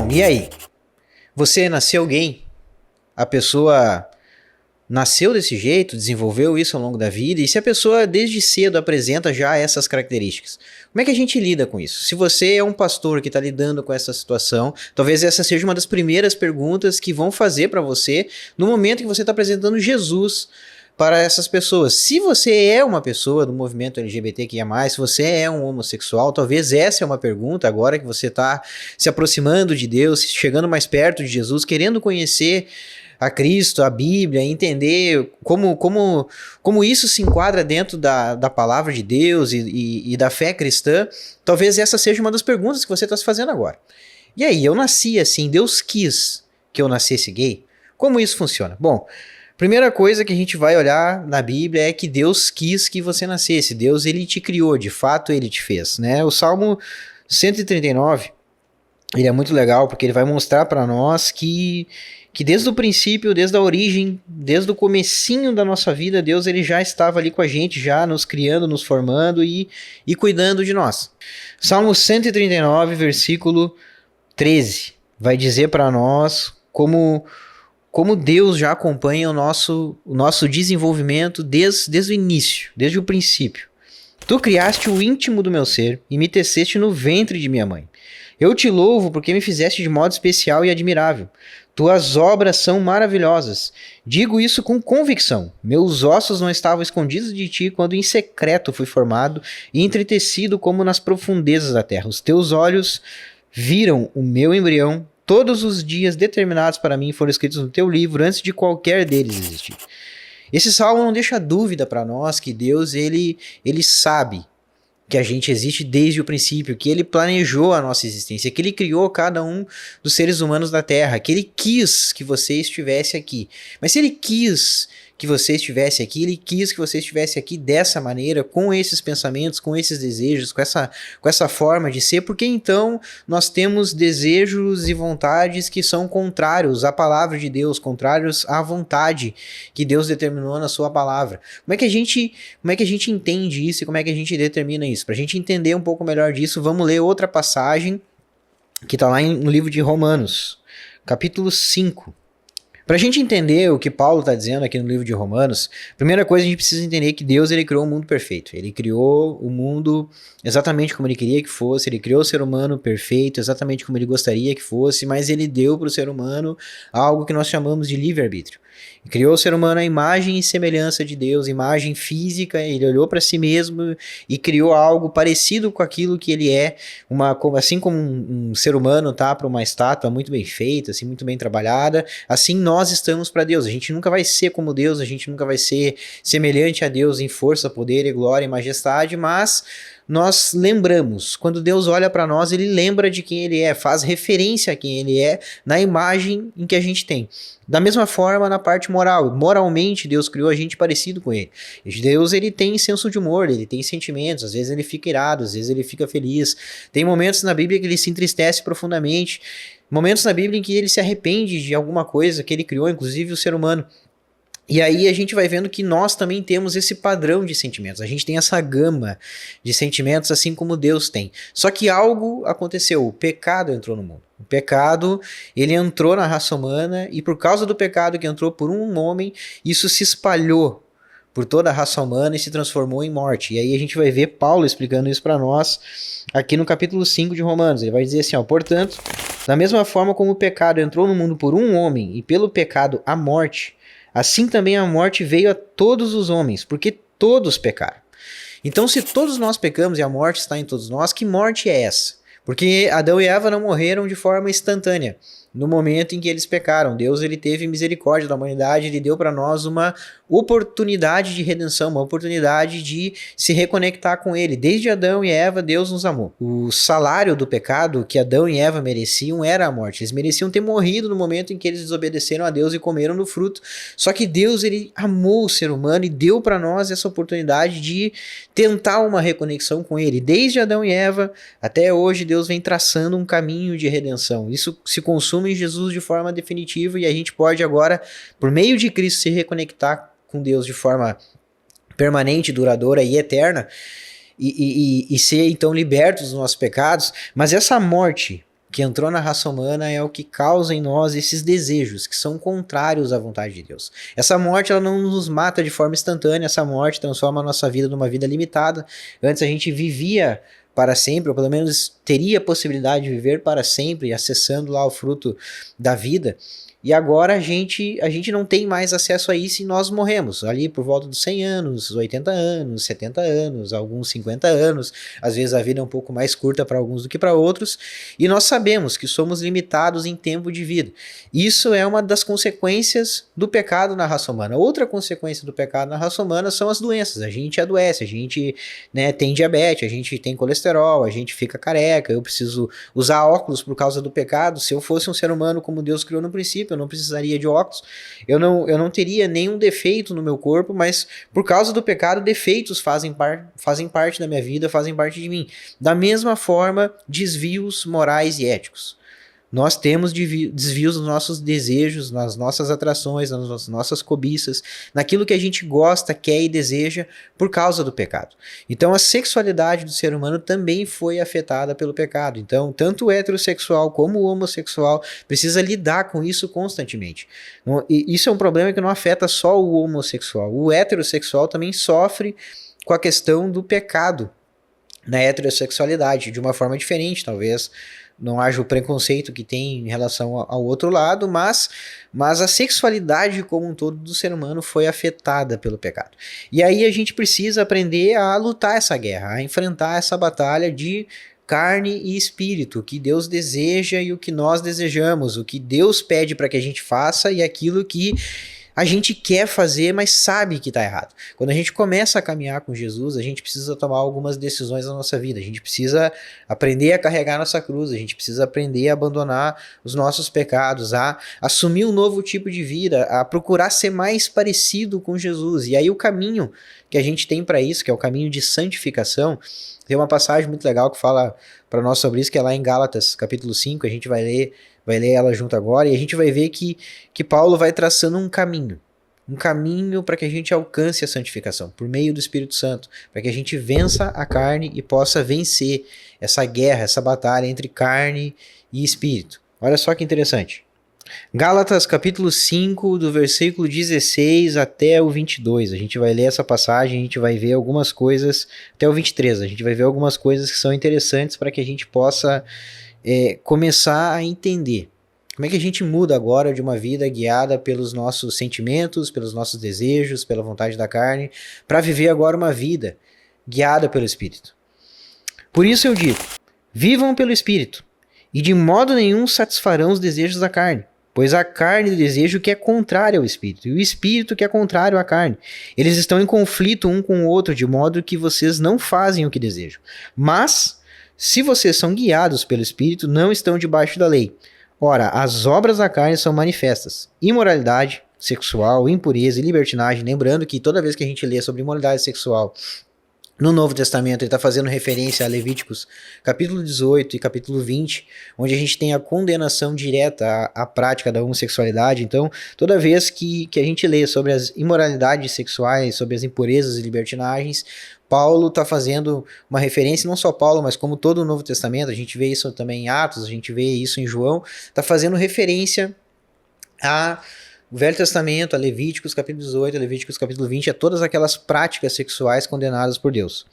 Bom, e aí? Você nasceu gay? A pessoa nasceu desse jeito, desenvolveu isso ao longo da vida, e se a pessoa desde cedo apresenta já essas características, como é que a gente lida com isso? Se você é um pastor que está lidando com essa situação, talvez essa seja uma das primeiras perguntas que vão fazer para você no momento que você está apresentando Jesus para essas pessoas. Se você é uma pessoa do movimento LGBTQIA+, se você é um homossexual, talvez essa é uma pergunta agora que você está se aproximando de Deus, chegando mais perto de Jesus, querendo conhecer a Cristo, a Bíblia, entender como isso se enquadra dentro da palavra de Deus e da fé cristã. Talvez essa seja uma das perguntas que você está se fazendo agora. E aí, eu nasci assim, Deus quis que eu nascesse gay? Como isso funciona? Bom, primeira coisa que a gente vai olhar na Bíblia é que Deus quis que você nascesse. Deus, ele te criou, de fato ele te fez, né? O Salmo 139, ele é muito legal porque ele vai mostrar para nós que desde o princípio, desde a origem, desde o comecinho da nossa vida, Deus ele já estava ali com a gente, já nos criando, nos formando e cuidando de nós. Salmo 139, versículo 13, vai dizer para nós como Deus já acompanha o nosso desenvolvimento desde o início, desde o princípio. Tu criaste o íntimo do meu ser e me teceste no ventre de minha mãe. Eu te louvo porque me fizeste de modo especial e admirável. Tuas obras são maravilhosas. Digo isso com convicção. Meus ossos não estavam escondidos de ti quando em secreto fui formado e entretecido como nas profundezas da terra. Os teus olhos viram o meu embrião. Todos os dias determinados para mim foram escritos no teu livro antes de qualquer deles existir. Esse salmo não deixa dúvida para nós que Deus ele sabe que a gente existe desde o princípio, que ele planejou a nossa existência, que ele criou cada um dos seres humanos da Terra, que ele quis que você estivesse aqui. Mas se ele quis que você estivesse aqui, ele quis que você estivesse aqui dessa maneira, com esses pensamentos, com esses desejos, com essa forma de ser, porque então nós temos desejos e vontades que são contrários à palavra de Deus, contrários à vontade que Deus determinou na sua palavra. Como é que a gente entende isso e como é que a gente determina isso? Para a gente entender um pouco melhor disso, vamos ler outra passagem que está lá no livro de Romanos, capítulo 5. Para a gente entender o que Paulo está dizendo aqui no livro de Romanos, primeira coisa a gente precisa entender que Deus ele criou um mundo perfeito. Ele criou o mundo exatamente como ele queria que fosse, ele criou o ser humano perfeito, exatamente como ele gostaria que fosse, mas ele deu para o ser humano algo que nós chamamos de livre-arbítrio. Criou o ser humano à imagem e semelhança de Deus, imagem física, ele olhou para si mesmo e criou algo parecido com aquilo que ele é, assim como um ser humano tá para uma estátua muito bem feita, assim, muito bem trabalhada, assim nós estamos para Deus. A gente nunca vai ser como Deus, a gente nunca vai ser semelhante a Deus em força, poder, glória e majestade, mas nós lembramos, quando Deus olha para nós, ele lembra de quem ele é, faz referência a quem ele é na imagem em que a gente tem. Da mesma forma, na parte moral, moralmente Deus criou a gente parecido com ele. Deus ele tem senso de humor, ele tem sentimentos, às vezes ele fica irado, às vezes ele fica feliz. Tem momentos na Bíblia que ele se entristece profundamente, momentos na Bíblia em que ele se arrepende de alguma coisa que ele criou, inclusive o ser humano. E aí a gente vai vendo que nós também temos esse padrão de sentimentos, a gente tem essa gama de sentimentos assim como Deus tem. Só que algo aconteceu, o pecado entrou no mundo. O pecado, ele entrou na raça humana e por causa do pecado que entrou por um homem, isso se espalhou por toda a raça humana e se transformou em morte. E aí a gente vai ver Paulo explicando isso para nós aqui no capítulo 5 de Romanos. Ele vai dizer assim, ó, portanto, da mesma forma como o pecado entrou no mundo por um homem e pelo pecado a morte, assim também a morte veio a todos os homens, porque todos pecaram. Então, se todos nós pecamos e a morte está em todos nós, que morte é essa? Porque Adão e Eva não morreram de forma instantânea. No momento em que eles pecaram, Deus ele teve misericórdia da humanidade, ele deu para nós uma oportunidade de redenção, uma oportunidade de se reconectar com ele. Desde Adão e Eva, Deus nos amou. O salário do pecado que Adão e Eva mereciam era a morte. Eles mereciam ter morrido no momento em que eles desobedeceram a Deus e comeram do fruto. Só que Deus ele amou o ser humano e deu para nós essa oportunidade de tentar uma reconexão com ele. Desde Adão e Eva até hoje, Deus vem traçando um caminho de redenção. Isso se consome em Jesus de forma definitiva e a gente pode agora, por meio de Cristo, se reconectar com Deus de forma permanente, duradoura e eterna e ser então libertos dos nossos pecados. Mas essa morte que entrou na raça humana é o que causa em nós esses desejos que são contrários à vontade de Deus. Essa morte ela não nos mata de forma instantânea, essa morte transforma a nossa vida numa vida limitada. Antes a gente vivia para sempre, ou pelo menos teria a possibilidade de viver para sempre, acessando lá o fruto da vida. E agora a gente não tem mais acesso a isso e nós morremos, ali por volta dos 100 anos, 80 anos, 70 anos, alguns 50 anos, às vezes a vida é um pouco mais curta para alguns do que para outros, e nós sabemos que somos limitados em tempo de vida. Isso é uma das consequências do pecado na raça humana. Outra consequência do pecado na raça humana são as doenças. A gente adoece, a gente, né, tem diabetes, a gente tem colesterol, a gente fica careca, eu preciso usar óculos por causa do pecado. Se eu fosse um ser humano como Deus criou no princípio, eu não precisaria de óculos, eu não teria nenhum defeito no meu corpo, mas por causa do pecado, defeitos fazem parte da minha vida, fazem parte de mim. Da mesma forma, desvios morais e éticos. Nós temos desvios nos nossos desejos, nas nossas atrações, nas nossas cobiças, naquilo que a gente gosta, quer e deseja por causa do pecado. Então a sexualidade do ser humano também foi afetada pelo pecado. Então tanto o heterossexual como o homossexual precisa lidar com isso constantemente. E isso é um problema que não afeta só o homossexual. O heterossexual também sofre com a questão do pecado na heterossexualidade, de uma forma diferente, talvez não haja o preconceito que tem em relação ao outro lado, mas a sexualidade como um todo do ser humano foi afetada pelo pecado. E aí a gente precisa aprender a lutar essa guerra, a enfrentar essa batalha de carne e espírito, o que Deus deseja e o que nós desejamos, o que Deus pede para que a gente faça e aquilo que a gente quer fazer, mas sabe que está errado. Quando a gente começa a caminhar com Jesus, a gente precisa tomar algumas decisões na nossa vida. A gente precisa aprender a carregar nossa cruz, a gente precisa aprender a abandonar os nossos pecados, a assumir um novo tipo de vida, a procurar ser mais parecido com Jesus. E aí o caminho que a gente tem para isso, que é o caminho de santificação, tem uma passagem muito legal que fala para nós sobre isso, que é lá em Gálatas, capítulo 5, a gente vai ler ela junto agora, e a gente vai ver que Paulo vai traçando um caminho para que a gente alcance a santificação, por meio do Espírito Santo, para que a gente vença a carne e possa vencer essa guerra, essa batalha entre carne e espírito. Olha só que interessante. Gálatas capítulo 5, do versículo 16 até o 22, a gente vai ler essa passagem, a gente vai ver algumas coisas, até o 23, a gente vai ver algumas coisas que são interessantes para que a gente possa começar a entender como é que a gente muda agora de uma vida guiada pelos nossos sentimentos, pelos nossos desejos, pela vontade da carne, para viver agora uma vida guiada pelo Espírito. Por isso eu digo, vivam pelo Espírito, e de modo nenhum satisfarão os desejos da carne, pois a carne deseja o que é contrário ao Espírito, e o Espírito que é contrário à carne. Eles estão em conflito um com o outro, de modo que vocês não fazem o que desejam. Mas se vocês são guiados pelo Espírito, não estão debaixo da lei. Ora, as obras da carne são manifestas: imoralidade sexual, impureza e libertinagem. Lembrando que toda vez que a gente lê sobre imoralidade sexual no Novo Testamento, ele está fazendo referência a Levíticos capítulo 18 e capítulo 20, onde a gente tem a condenação direta à prática da homossexualidade. Então, toda vez que a gente lê sobre as imoralidades sexuais, sobre as impurezas e libertinagens, Paulo está fazendo uma referência, não só Paulo, mas como todo o Novo Testamento, a gente vê isso também em Atos, a gente vê isso em João, está fazendo referência a o Velho Testamento, a Levíticos capítulo 18, a Levíticos capítulo 20, a todas aquelas práticas sexuais condenadas por Deus.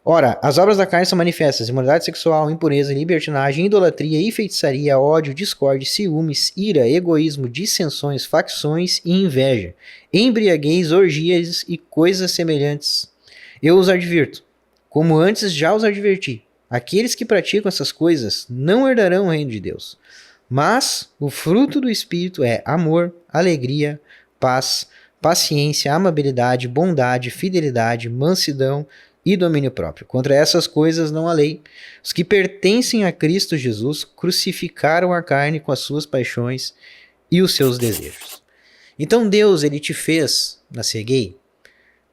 Ora, as obras da carne são manifestas: imoralidade sexual, impureza, libertinagem, idolatria e feitiçaria, ódio, discórdia, ciúmes, ira, egoísmo, dissensões, facções e inveja, embriaguez, orgias e coisas semelhantes. Eu os advirto, como antes já os adverti, aqueles que praticam essas coisas não herdarão o reino de Deus. Mas o fruto do Espírito é amor, alegria, paz, paciência, amabilidade, bondade, fidelidade, mansidão e domínio próprio. Contra essas coisas não há lei. Os que pertencem a Cristo Jesus crucificaram a carne com as suas paixões e os seus desejos. Então Deus, ele te fez nascer gay?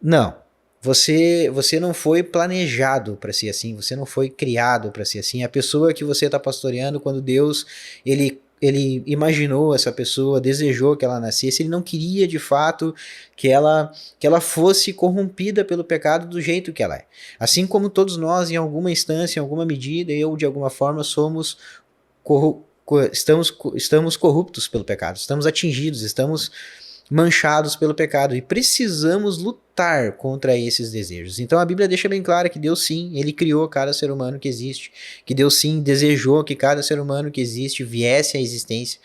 Não. Você não foi planejado para ser assim, você não foi criado para ser assim. A pessoa que você está pastoreando, quando Deus ele imaginou essa pessoa, desejou que ela nascesse, ele não queria de fato que ela fosse corrompida pelo pecado do jeito que ela é. Assim como todos nós, em alguma instância, em alguma medida, ou de alguma forma, somos estamos corruptos pelo pecado, estamos atingidos, estamos manchados pelo pecado e precisamos lutar contra esses desejos. Então a Bíblia deixa bem claro que Deus sim, ele criou cada ser humano que existe, que Deus sim desejou que cada ser humano que existe viesse à existência.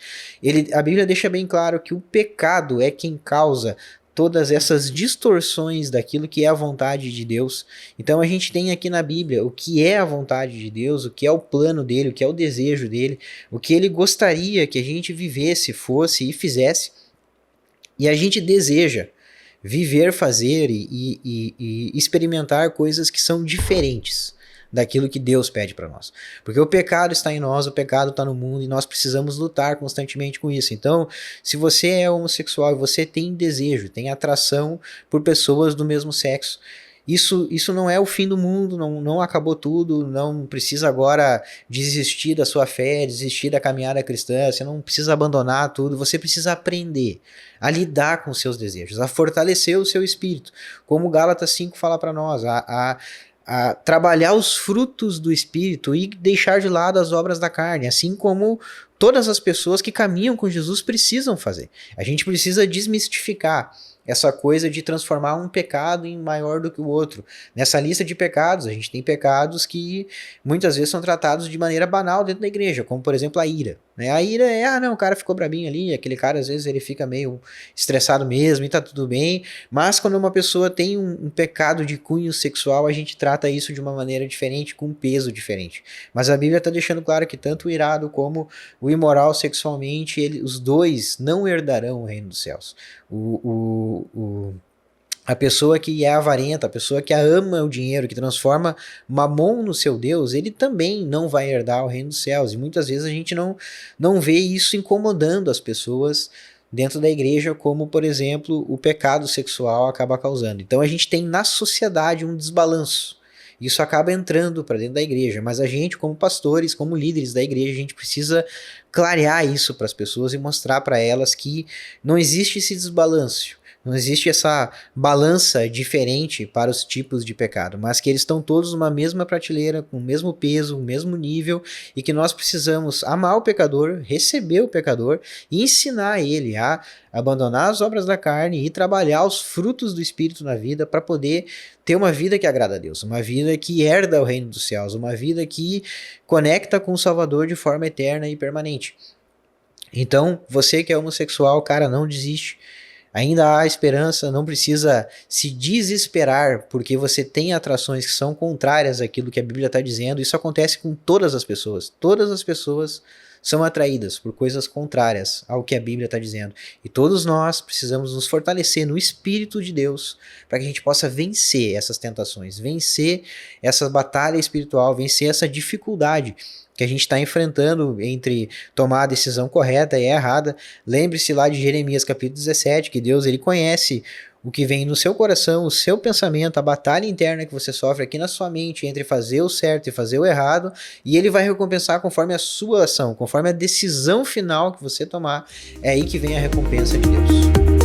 A Bíblia deixa bem claro que o pecado é quem causa todas essas distorções daquilo que é a vontade de Deus. Então a gente tem aqui na Bíblia o que é a vontade de Deus, o que é o plano dele, o que é o desejo dele, o que ele gostaria que a gente vivesse, fosse e fizesse. E a gente deseja viver, fazer e experimentar coisas que são diferentes daquilo que Deus pede para nós. Porque o pecado está em nós, o pecado está no mundo e nós precisamos lutar constantemente com isso. Então, se você é homossexual e você tem desejo, tem atração por pessoas do mesmo sexo, isso não é o fim do mundo, não acabou tudo, não precisa agora desistir da sua fé, desistir da caminhada cristã, você não precisa abandonar tudo, você precisa aprender a lidar com os seus desejos, a fortalecer o seu espírito, como Gálatas 5 fala para nós, a trabalhar os frutos do espírito e deixar de lado as obras da carne, assim como todas as pessoas que caminham com Jesus precisam fazer. A gente precisa desmistificar essa coisa de transformar um pecado em maior do que o outro. Nessa lista de pecados, a gente tem pecados que muitas vezes são tratados de maneira banal dentro da igreja, como por exemplo a ira. A ira é, não, o cara ficou brabinho ali, aquele cara às vezes ele fica meio estressado mesmo e tá tudo bem, mas quando uma pessoa tem um pecado de cunho sexual, a gente trata isso de uma maneira diferente, com um peso diferente. Mas a Bíblia está deixando claro que tanto o irado como o imoral sexualmente, os dois não herdarão o reino dos céus. A pessoa que é avarenta, a pessoa que ama o dinheiro, que transforma Mamon no seu Deus, ele também não vai herdar o reino dos céus. E muitas vezes a gente não vê isso incomodando as pessoas dentro da igreja, como, por exemplo, o pecado sexual acaba causando. Então a gente tem na sociedade um desbalanço. Isso acaba entrando para dentro da igreja, mas a gente, como pastores, como líderes da igreja, a gente precisa clarear isso para as pessoas e mostrar para elas que não existe esse desbalanço. Não existe essa balança diferente para os tipos de pecado, mas que eles estão todos numa mesma prateleira, com o mesmo peso, o mesmo nível, e que nós precisamos amar o pecador, receber o pecador e ensinar ele a abandonar as obras da carne e trabalhar os frutos do Espírito na vida para poder ter uma vida que agrada a Deus, uma vida que herda o reino dos céus, uma vida que conecta com o Salvador de forma eterna e permanente. Então, você que é homossexual, cara, não desiste. Ainda há esperança, não precisa se desesperar porque você tem atrações que são contrárias àquilo que a Bíblia está dizendo. Isso acontece com todas as pessoas. Todas as pessoas são atraídas por coisas contrárias ao que a Bíblia está dizendo. E todos nós precisamos nos fortalecer no Espírito de Deus para que a gente possa vencer essas tentações, vencer essa batalha espiritual, vencer essa dificuldade que a gente está enfrentando entre tomar a decisão correta e a errada. Lembre-se lá de Jeremias capítulo 17, que Deus ele conhece o que vem no seu coração, o seu pensamento, a batalha interna que você sofre aqui na sua mente entre fazer o certo e fazer o errado, e ele vai recompensar conforme a sua ação, conforme a decisão final que você tomar. É aí que vem a recompensa de Deus.